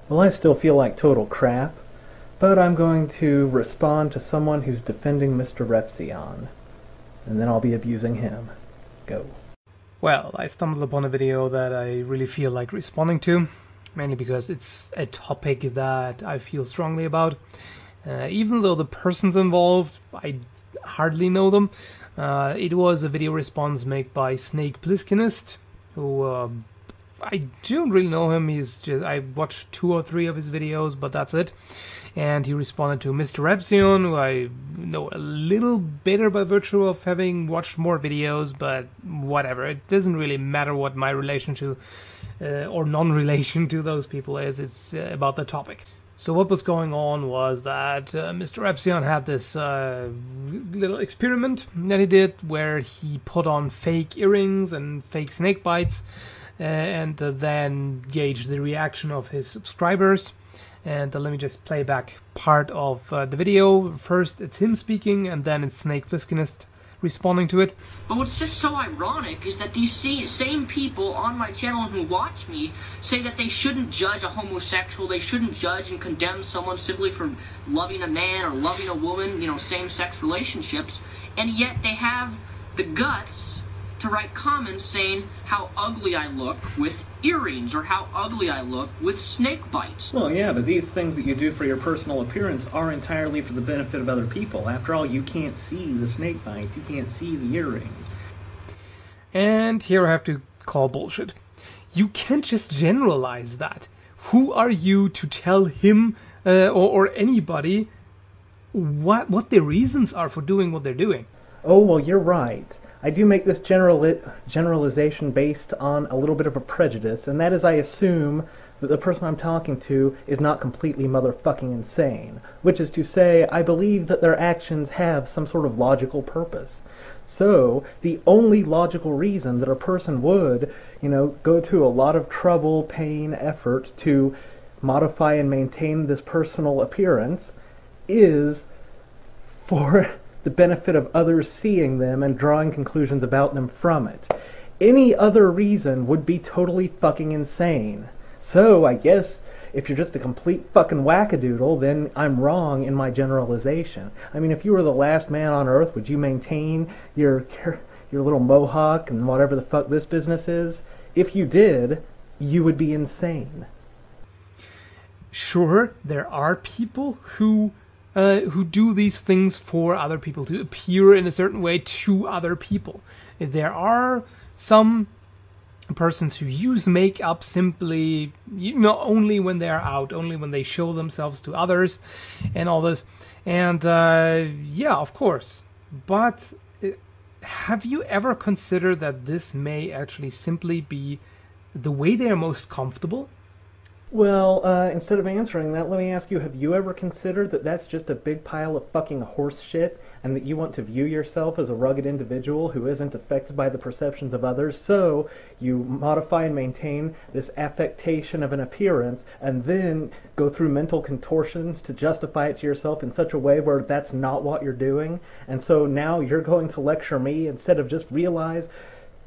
Well, I still feel like total crap, but I'm going to respond to someone who's defending Mr. Repzion, and then I'll be abusing him. Go. Well, I stumbled upon a video that I really feel like responding to, mainly because it's a topic that I feel strongly about. Even though the persons involved, I hardly know them. It was a video response made by Snakepliskinist, who I don't really know him. I watched 2 or 3 of his videos, but that's it. And he responded to Mr. Repzion, who I know a little better by virtue of having watched more videos, but whatever. It doesn't really matter what my relation to or non-relation to those people is. It's about the topic. So what was going on was that Mr. Repzion had this little experiment that he did where he put on fake earrings and fake snake bites and then gauge the reaction of his subscribers. And let me just play back part of the video. First it's him speaking, and then it's Snakepliskinist responding to it. But what's just so ironic is that these same people on my channel who watch me say that they shouldn't judge a homosexual, they shouldn't judge and condemn someone simply for loving a man or loving a woman, you know, same-sex relationships, and yet they have the guts to write comments saying how ugly I look with earrings or how ugly I look with snake bites. Well, yeah, but these things that you do for your personal appearance are entirely for the benefit of other people. After all, you can't see the snake bites, you can't see the earrings. And here I have to call bullshit. You can't just generalize that. Who are you to tell him or anybody what their reasons are for doing what they're doing? Oh, well, you're right. I do make this generalization based on a little bit of a prejudice, and that is I assume that the person I'm talking to is not completely motherfucking insane, which is to say, I believe that their actions have some sort of logical purpose. So, the only logical reason that a person would, go to a lot of trouble, pain, effort to modify and maintain this personal appearance is for the benefit of others seeing them and drawing conclusions about them from it. Any other reason would be totally fucking insane. So, I guess, if you're just a complete fucking wackadoodle, then I'm wrong in my generalization. I mean, if you were the last man on Earth, would you maintain your little mohawk and whatever the fuck this business is? If you did, you would be insane. Sure, there are people who do these things for other people, to appear in a certain way to other people. There are some persons who use makeup simply, only when they're out, only when they show themselves to others and all this. And yeah, of course. But have you ever considered that this may actually simply be the way they are most comfortable? Well, instead of answering that, let me ask you, have you ever considered that that's just a big pile of fucking horse shit, and that you want to view yourself as a rugged individual who isn't affected by the perceptions of others, so you modify and maintain this affectation of an appearance, and then go through mental contortions to justify it to yourself in such a way where that's not what you're doing, and so now you're going to lecture me instead of just realize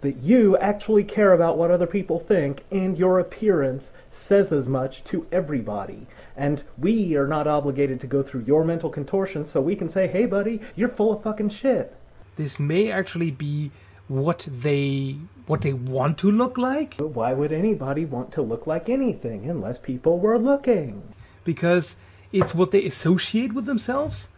that you actually care about what other people think, and your appearance says as much to everybody. And we are not obligated to go through your mental contortions, so we can say, hey buddy, you're full of fucking shit. This may actually be what they want to look like. But why would anybody want to look like anything unless people were looking? Because it's what they associate with themselves.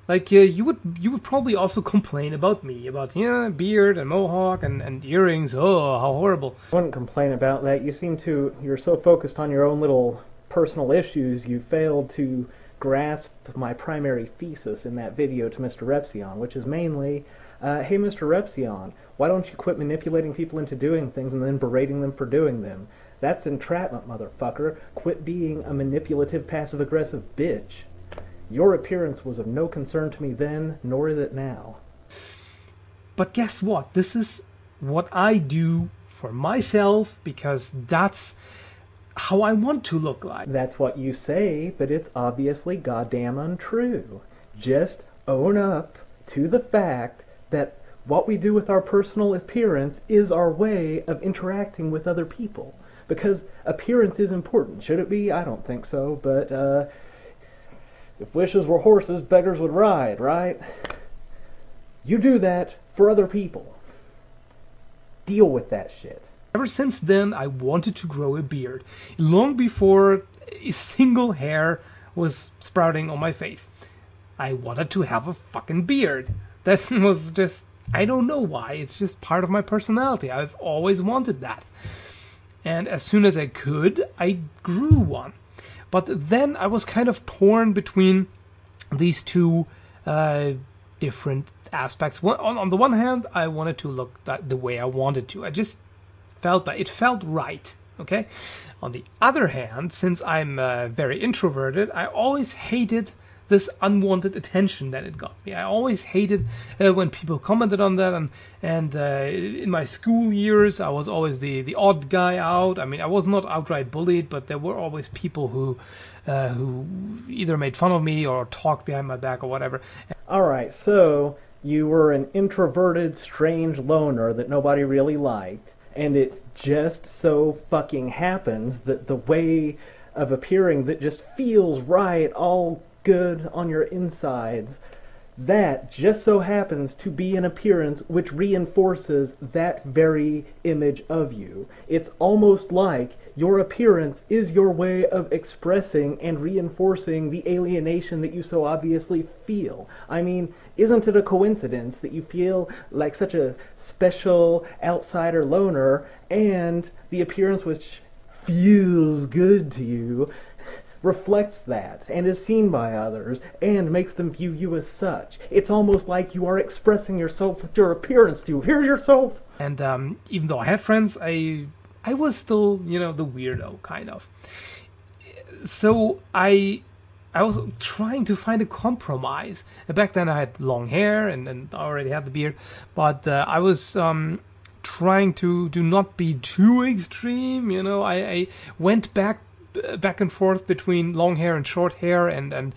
Like, you would probably also complain about me, about, beard and mohawk and earrings, oh, how horrible. I wouldn't complain about that. You're so focused on your own little personal issues, you failed to grasp my primary thesis in that video to Mr. Repzion, which is mainly, hey Mr. Repzion, why don't you quit manipulating people into doing things and then berating them for doing them? That's entrapment, motherfucker. Quit being a manipulative, passive-aggressive bitch. Your appearance was of no concern to me then, nor is it now. But guess what? This is what I do for myself, because that's how I want to look like. That's what you say, but it's obviously goddamn untrue. Just own up to the fact that what we do with our personal appearance is our way of interacting with other people. Because appearance is important. Should it be? I don't think so, but if wishes were horses, beggars would ride, right? You do that for other people. Deal with that shit. Ever since then, I wanted to grow a beard, long before a single hair was sprouting on my face. I wanted to have a fucking beard. That was just, I don't know why, it's just part of my personality. I've always wanted that. And as soon as I could, I grew one. But then I was kind of torn between these two different aspects. On the one hand, I wanted to look the way I wanted to. I just felt that it felt right, okay? On the other hand, since I'm very introverted, I always hated this unwanted attention that it got me. I always hated when people commented on that, and in my school years, I was always the odd guy out. I mean, I was not outright bullied, but there were always people who either made fun of me or talked behind my back or whatever. Alright, so you were an introverted, strange loner that nobody really liked. And it just so fucking happens that the way of appearing that just feels right, all good on your insides, that just so happens to be an appearance which reinforces that very image of you. It's almost like your appearance is your way of expressing and reinforcing the alienation that you so obviously feel. I mean, isn't it a coincidence that you feel like such a special outsider loner, and the appearance which feels good to you reflects that and is seen by others and makes them view you as such? It's almost like you are expressing yourself with your appearance too. Here's yourself. And even though I had friends, I was still, the weirdo, kind of. So I was trying to find a compromise. Back then I had long hair and I already had the beard, but I was trying to not be too extreme. I went back and forth between long hair and short hair, and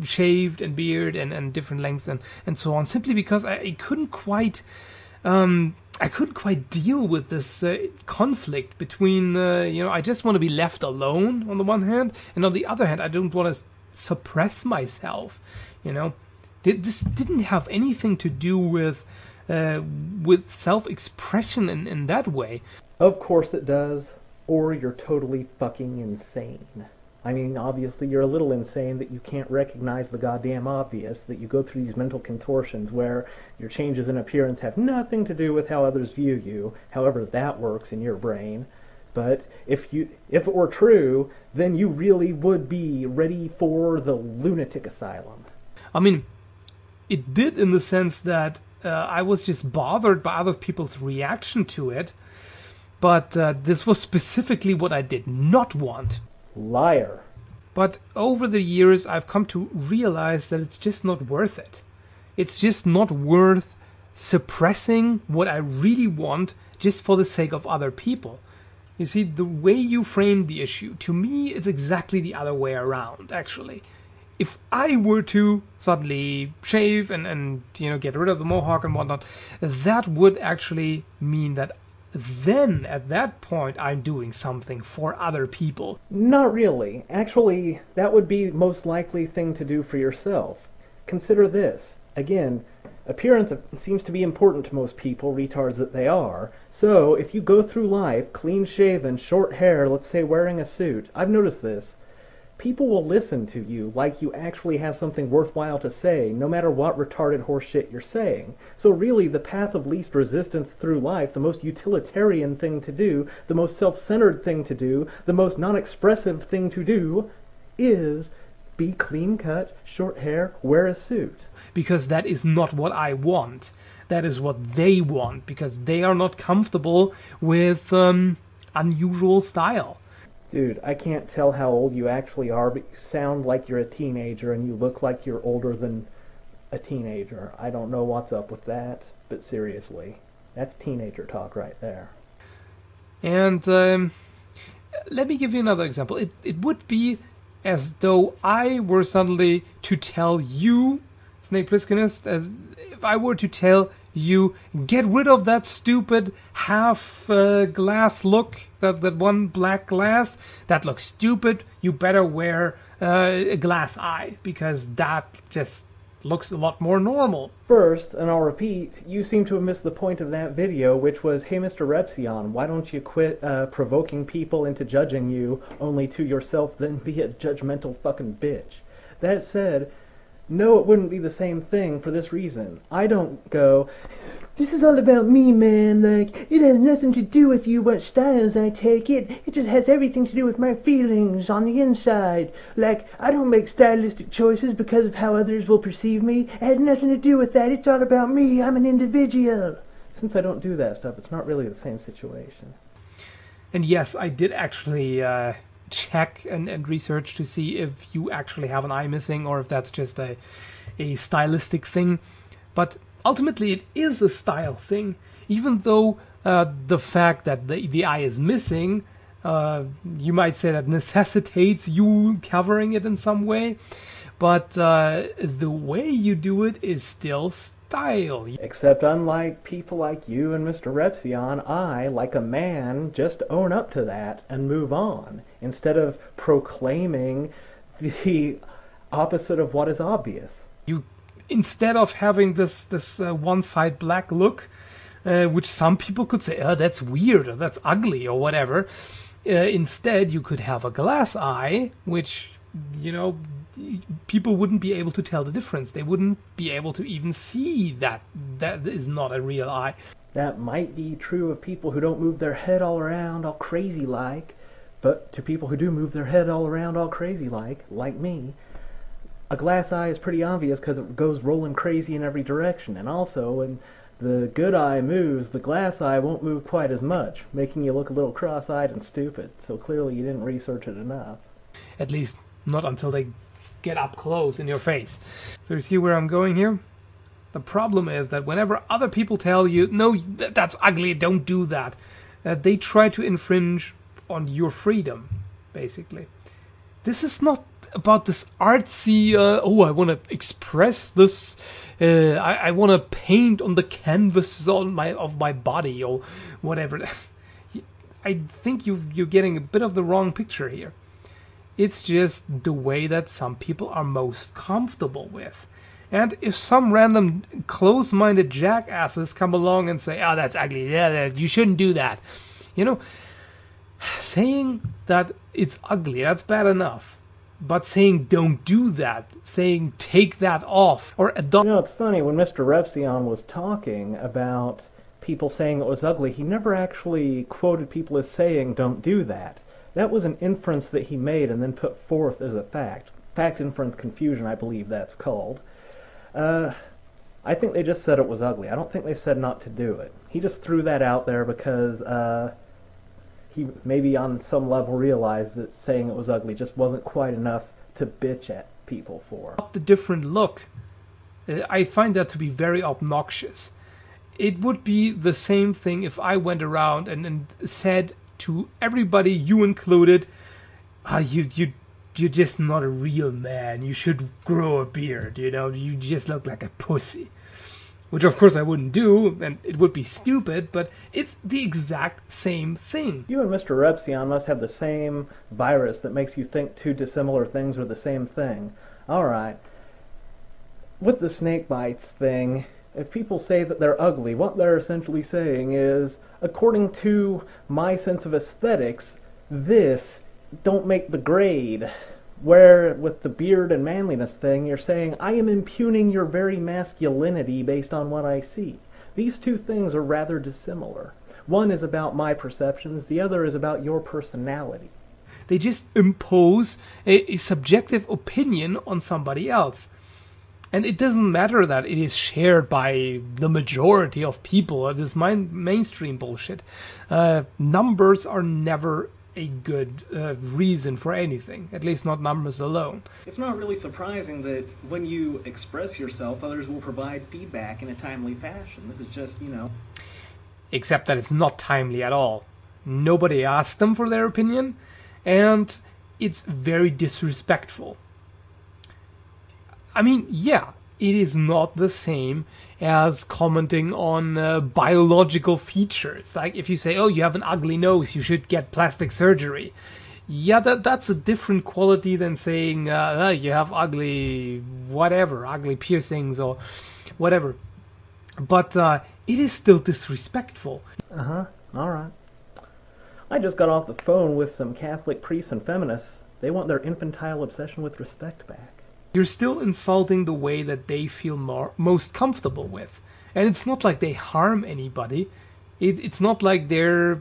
shaved and beard and different lengths and so on, simply because I couldn't quite deal with this conflict between, I just want to be left alone on the one hand, and on the other hand, I don't want to suppress myself. This didn't have anything to do with self-expression in that way. Of course it does, or you're totally fucking insane. I mean, obviously you're a little insane that you can't recognize the goddamn obvious, that you go through these mental contortions where your changes in appearance have nothing to do with how others view you, however that works in your brain. But if it were true, then you really would be ready for the lunatic asylum. I mean, it did in the sense that I was just bothered by other people's reaction to it, but this was specifically what I did not want. Liar. But over the years, I've come to realize that it's just not worth it. It's just not worth suppressing what I really want just for the sake of other people. You see, the way you frame the issue, to me, it's exactly the other way around, actually. If I were to suddenly shave and get rid of the mohawk and whatnot, that would actually mean that then, at that point, I'm doing something for other people. Not really. Actually, that would be the most likely thing to do for yourself. Consider this. Again, appearance seems to be important to most people, retards that they are. So, if you go through life, clean-shaven, short hair, let's say wearing a suit, I've noticed this. People will listen to you like you actually have something worthwhile to say, no matter what retarded horseshit you're saying. So really, the path of least resistance through life, the most utilitarian thing to do, the most self-centered thing to do, the most non-expressive thing to do, is be clean-cut, short hair, wear a suit. Because that is not what I want. That is what they want, because they are not comfortable with unusual style. Dude, I can't tell how old you actually are, but you sound like you're a teenager and you look like you're older than a teenager. I don't know what's up with that, but seriously, that's teenager talk right there. And let me give you another example. It would be as though I were suddenly to tell you, Snakepliskinist, as if I were to tell you get rid of that stupid half glass look, that one black glass. That looks stupid. You better wear a glass eye, because that just looks a lot more normal. First, and I'll repeat, you seem to have missed the point of that video, which was, hey Mr. Repsion, why don't you quit provoking people into judging you, only to yourself then be a judgmental fucking bitch. That said, no, it wouldn't be the same thing for this reason. I don't go, this is all about me, man, like, it has nothing to do with you what styles I take, it just has everything to do with my feelings on the inside. Like, I don't make stylistic choices because of how others will perceive me. It has nothing to do with that, it's all about me, I'm an individual. Since I don't do that stuff, it's not really the same situation. And yes, I did actually check and research to see if you actually have an eye missing, or if that's just a stylistic thing. But ultimately it is a style thing, even though the fact that the eye is missing, you might say that necessitates you covering it in some way, but the way you do it is still style. Except unlike people like you and Mr. Repsion, I, like a man, just own up to that and move on, instead of proclaiming the opposite of what is obvious. You, instead of having this one side black look, which some people could say, oh, that's weird, or that's ugly, or whatever, instead you could have a glass eye, which, you know, people wouldn't be able to tell the difference. They wouldn't be able to even see that that is not a real eye. That might be true of people who don't move their head all around all crazy like, but to people who do move their head all around all crazy like me, a glass eye is pretty obvious because it goes rolling crazy in every direction. And also, when the good eye moves, the glass eye won't move quite as much, making you look a little cross-eyed and stupid. So clearly you didn't research it enough. At least not until they get up close in your face. So you see where I'm going here? The problem is that whenever other people tell you, no, that's ugly, don't do that, they try to infringe on your freedom, basically. This is not about this artsy, oh, I want to express this, I want to paint on the canvas of my body, or whatever. I think you're getting a bit of the wrong picture here. It's just the way that some people are most comfortable with. And if some random close-minded jackasses come along and say, oh, that's ugly, yeah, you shouldn't do that. You know, saying that it's ugly, that's bad enough. But saying don't do that, saying take that off, or adopt... You know, it's funny, when Mr. Repsion was talking about people saying it was ugly, he never actually quoted people as saying don't do that. That was an inference that he made and then put forth as a fact. Fact-inference confusion, I believe that's called. I think they just said it was ugly. I don't think they said not to do it. He just threw that out there because he maybe on some level realized that saying it was ugly just wasn't quite enough to bitch at people for. The different look, I find that to be very obnoxious. It would be the same thing if I went around and said to everybody, you included, you're just not a real man, you should grow a beard, you know, you just look like a pussy. Which of course I wouldn't do, and it would be stupid, but it's the exact same thing. You and Mr. Repsion must have the same virus that makes you think two dissimilar things are the same thing. Alright. With the snake bites thing, if people say that they're ugly, what they're essentially saying is, according to my sense of aesthetics, this don't make the grade. Where with the beard and manliness thing, you're saying, I am impugning your very masculinity based on what I see. These two things are rather dissimilar. One is about my perceptions, the other is about your personality. They just impose a subjective opinion on somebody else. And it doesn't matter that it is shared by the majority of people, or this mainstream bullshit. Numbers are never a good reason for anything, at least not numbers alone. It's not really surprising that when you express yourself, others will provide feedback in a timely fashion. This is just, you know... Except that it's not timely at all. Nobody asked them for their opinion, and it's very disrespectful. I mean, yeah, it is not the same as commenting on biological features. Like if you say, oh, you have an ugly nose, you should get plastic surgery. Yeah, that's a different quality than saying you have ugly whatever, ugly piercings or whatever. But it is still disrespectful. Uh-huh, alright. I just got off the phone with some Catholic priests and feminists. They want their infantile obsession with respect back. You're still insulting the way that they feel most comfortable with. And it's not like they harm anybody. It's not like they're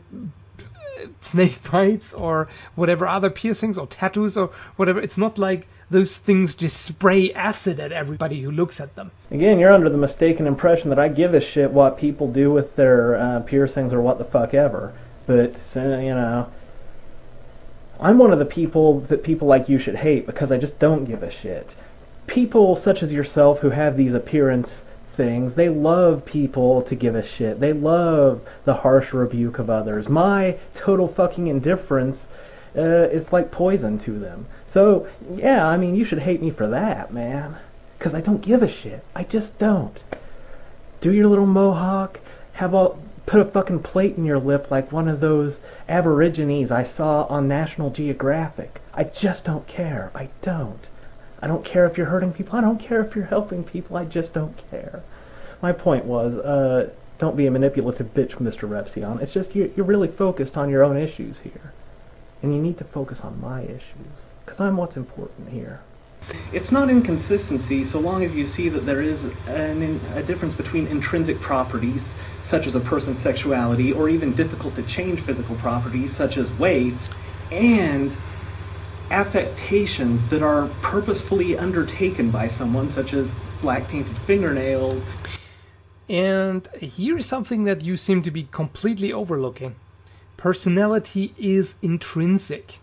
snake bites or whatever other piercings or tattoos or whatever. It's not like those things just spray acid at everybody who looks at them. Again, you're under the mistaken impression that I give a shit what people do with their piercings or what the fuck ever. But, you know, I'm one of the people that people like you should hate because I just don't give a shit. People such as yourself who have these appearance things, they love people to give a shit. They love the harsh rebuke of others. My total fucking indifference, it's like poison to them. So, yeah, I mean, you should hate me for that, man. Because I don't give a shit. I just don't. Do your little mohawk, put a fucking plate in your lip like one of those Aborigines I saw on National Geographic. I just don't care. I don't. I don't care if you're hurting people. I don't care if you're helping people. I just don't care. My point was, don't be a manipulative bitch, Mr. Repsion. It's just you're really focused on your own issues here. And you need to focus on my issues. Because I'm what's important here. It's not inconsistency so long as you see that there is a difference between intrinsic properties, such as a person's sexuality, or even difficult to change physical properties, such as weight, and affectations that are purposefully undertaken by someone, such as black painted fingernails. And here's something that you seem to be completely overlooking. Personality is intrinsic.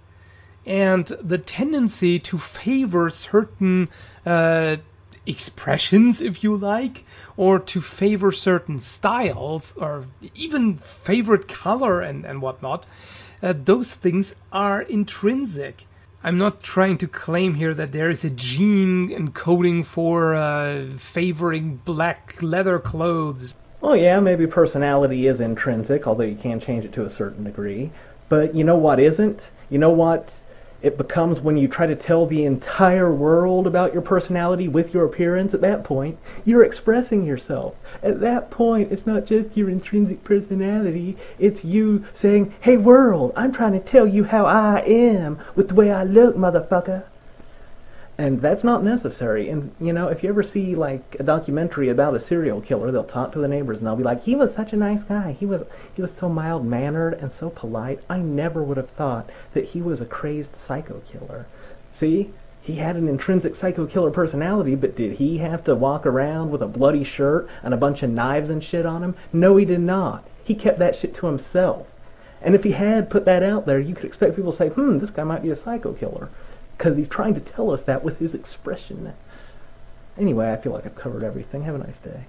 And the tendency to favor certain expressions, if you like, or to favor certain styles, or even favorite color and whatnot, those things are intrinsic. I'm not trying to claim here that there is a gene encoding for favoring black leather clothes. Oh yeah, maybe personality is intrinsic, although you can change it to a certain degree. But you know what isn't? You know what it becomes when you try to tell the entire world about your personality with your appearance? At that point, you're expressing yourself. At that point, it's not just your intrinsic personality, it's you saying, hey world, I'm trying to tell you how I am with the way I look, motherfucker. And that's not necessary. And, you know, if you ever see, like, a documentary about a serial killer, they'll talk to the neighbors and they'll be like, he was such a nice guy. He was so mild-mannered and so polite. I never would have thought that he was a crazed psycho killer. See? He had an intrinsic psycho killer personality, but did he have to walk around with a bloody shirt and a bunch of knives and shit on him? No, he did not. He kept that shit to himself. And if he had put that out there, you could expect people to say, this guy might be a psycho killer. Because he's trying to tell us that with his expression. Anyway, I feel like I've covered everything. Have a nice day.